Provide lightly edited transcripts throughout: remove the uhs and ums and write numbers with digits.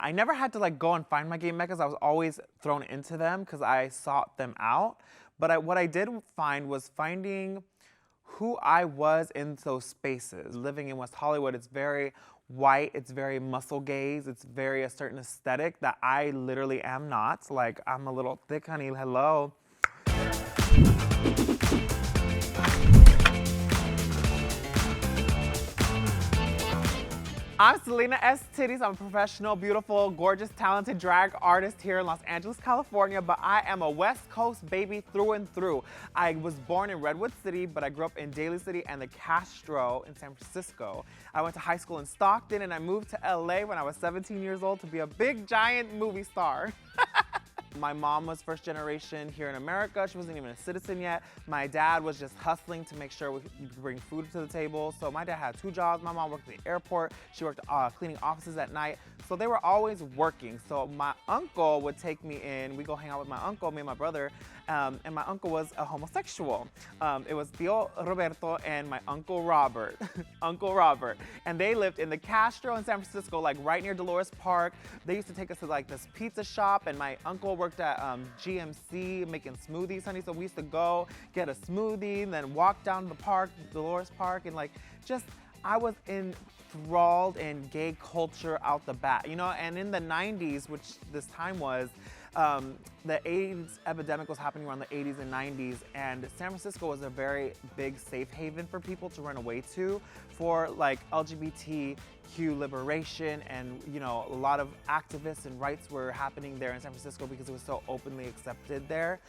I never had to like go and find my gay meccas. I was always thrown into them because I sought them out. But what I did find was finding who I was in those spaces. Living in West Hollywood, it's very white, it's very muscle gaze, it's very a certain aesthetic that I literally am not. Like, I'm a little thick, honey, hello. I'm Salina EsTitties. I'm a professional, beautiful, gorgeous, talented drag artist here in Los Angeles, California, but I am a West Coast baby through and through. I was born in Redwood City, but I grew up in Daly City and the Castro in San Francisco. I went to high school in Stockton and I moved to LA when I was 17 years old to be a big, giant movie star. My mom was first generation here in America. She wasn't even a citizen yet. My dad was just hustling to make sure we could bring food to the table. So my dad had 2 jobs. My mom worked at the airport. She worked cleaning offices at night. So they were always working. So my uncle would take me in. We go hang out with my uncle, me and my brother. And my uncle was a homosexual. It was Tío Roberto and my Uncle Robert. Uncle Robert. And they lived in the Castro in San Francisco, like right near Dolores Park. They used to take us to like this pizza shop, and my uncle worked at GMC making smoothies, honey. So we used to go get a smoothie and then walk down to the park, Dolores Park, and like just, I was enthralled in gay culture out the bat, you know? And in the 90s, which this time was, the AIDS epidemic was happening around the 80s and 90s, and San Francisco was a very big safe haven for people to run away to for like LGBTQ liberation, and you know, a lot of activists and rights were happening there in San Francisco because it was so openly accepted there.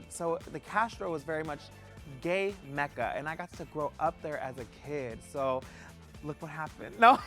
So the Castro was very much gay mecca, and I got to grow up there as a kid. So look what happened. No.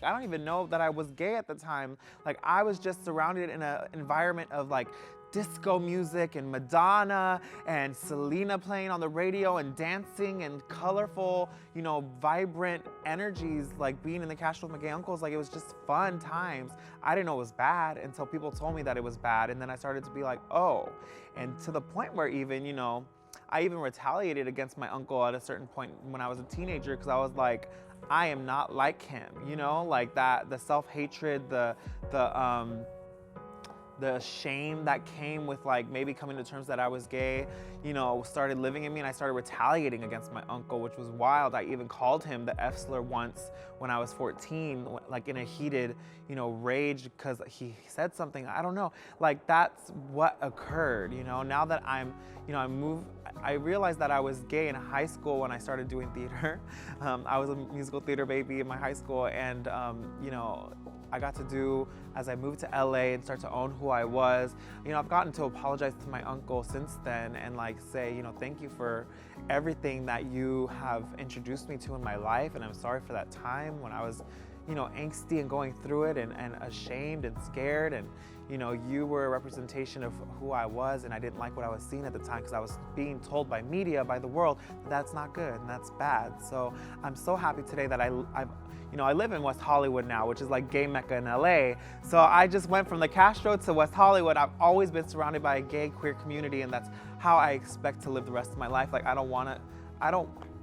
I don't even know that I was gay at the time. Like, I was just surrounded in an environment of like disco music and Madonna and Selena playing on the radio and dancing and colorful, you know, vibrant energies, like being in the Castro with my gay uncles. Like, it was just fun times. I didn't know it was bad until people told me that it was bad, and then I started to be like, oh. And to the point where even, you know, I even retaliated against my uncle at a certain point when I was a teenager, because I was like, I am not like him, you know, like that, the self-hatred, the shame that came with like maybe coming to terms that I was gay, you know, started living in me, and I started retaliating against my uncle, which was wild. I even called him the F slur once when I was 14, like in a heated, you know, rage because he said something, I don't know, like that's what occurred, you know. Now that I'm, you know, I realized that I was gay in high school when I started doing theater. I was a musical theater baby in my high school, and you know, I got to do, as I moved to LA and start to own who I was, you know, I've gotten to apologize to my uncle since then and like say, you know, thank you for everything that you have introduced me to in my life, and I'm sorry for that time when I was, you know, angsty and going through it and ashamed and scared, and you know, you were a representation of who I was, and I didn't like what I was seeing at the time because I was being told by media, by the world, that that's not good and that's bad. So I'm so happy today that I've, you know, I live in West Hollywood now, which is like gay mecca in LA. So I just went from the Castro to West Hollywood. I've always been surrounded by a gay queer community, and that's how I expect to live the rest of my life. Like,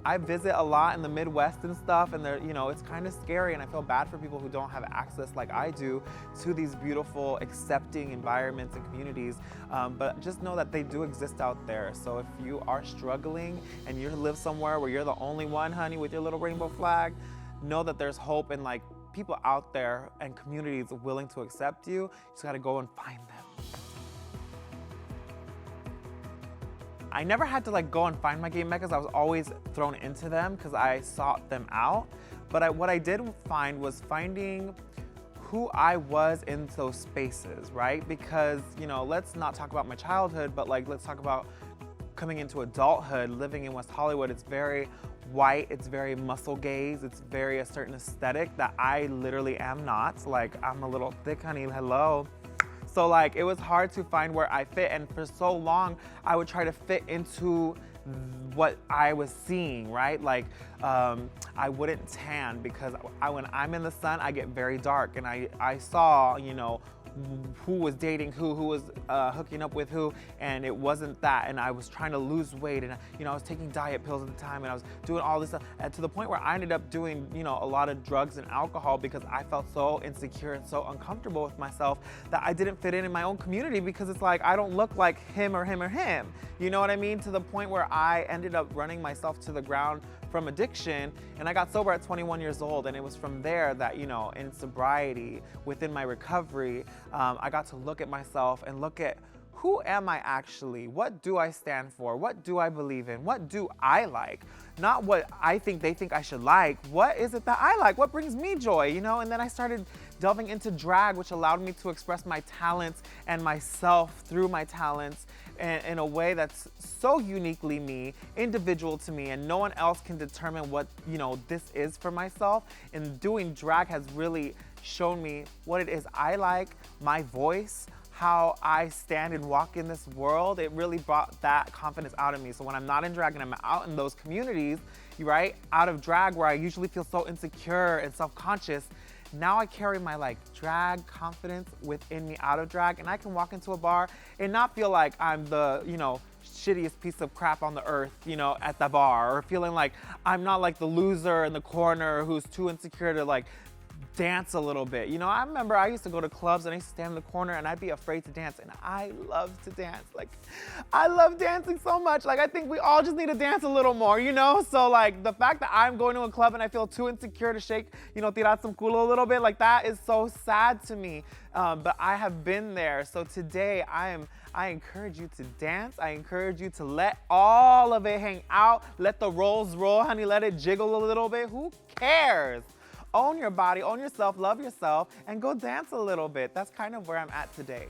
I visit a lot in the Midwest and stuff, and they're, you know, it's kind of scary, and I feel bad for people who don't have access like I do to these beautiful, accepting environments and communities. But just know that they do exist out there. So if you are struggling and you live somewhere where you're the only one, honey, with your little rainbow flag, know that there's hope and like people out there and communities willing to accept you. You just gotta go and find them. I never had to like go and find my gay meccas. I was always thrown into them because I sought them out. But what I did find was finding who I was in those spaces, right? Because, you know, let's not talk about my childhood, but like, let's talk about coming into adulthood, living in West Hollywood. It's very white, it's very muscle gaze, it's very a certain aesthetic that I literally am not. Like, I'm a little thick, honey, hello. So like, it was hard to find where I fit, and for so long, I would try to fit into what I was seeing, right? Like, I wouldn't tan because when I'm in the sun, I get very dark. And I saw, you know, who was dating who was hooking up with who, and it wasn't that. And I was trying to lose weight, and you know, I was taking diet pills at the time, and I was doing all this stuff, and to the point where I ended up doing, you know, a lot of drugs and alcohol because I felt so insecure and so uncomfortable with myself that I didn't fit in my own community, because it's like I don't look like him or him or him. You know what I mean? To the point where I ended up running myself to the ground from addiction, and I got sober at 21 years old, and it was from there that, you know, in sobriety, within my recovery, I got to look at myself and look at, who am I actually? What do I stand for? What do I believe in? What do I like? Not what I think they think I should like. What is it that I like? What brings me joy, you know? And then I started delving into drag, which allowed me to express my talents and myself through my talents in a way that's so uniquely me, individual to me, and no one else can determine what, you know, this is for myself. And doing drag has really shown me what it is I like, my voice, how I stand and walk in this world. It really brought that confidence out of me. So when I'm not in drag and I'm out in those communities, right, out of drag where I usually feel so insecure and self-conscious, now I carry my like drag confidence within me out of drag, and I can walk into a bar and not feel like I'm the, you know, shittiest piece of crap on the earth, you know, at the bar, or feeling like I'm not like the loser in the corner who's too insecure to like dance a little bit. You know, I remember I used to go to clubs and I used to stand in the corner and I'd be afraid to dance, and I love to dance. Like, I love dancing so much. Like, I think we all just need to dance a little more, you know? So like the fact that I'm going to a club and I feel too insecure to shake, you know, tirar some culo a little bit, like that is so sad to me. But I have been there. So today I encourage you to dance. I encourage you to let all of it hang out. Let the rolls roll, honey. Let it jiggle a little bit. Who cares? Own your body, own yourself, love yourself, and go dance a little bit. That's kind of where I'm at today.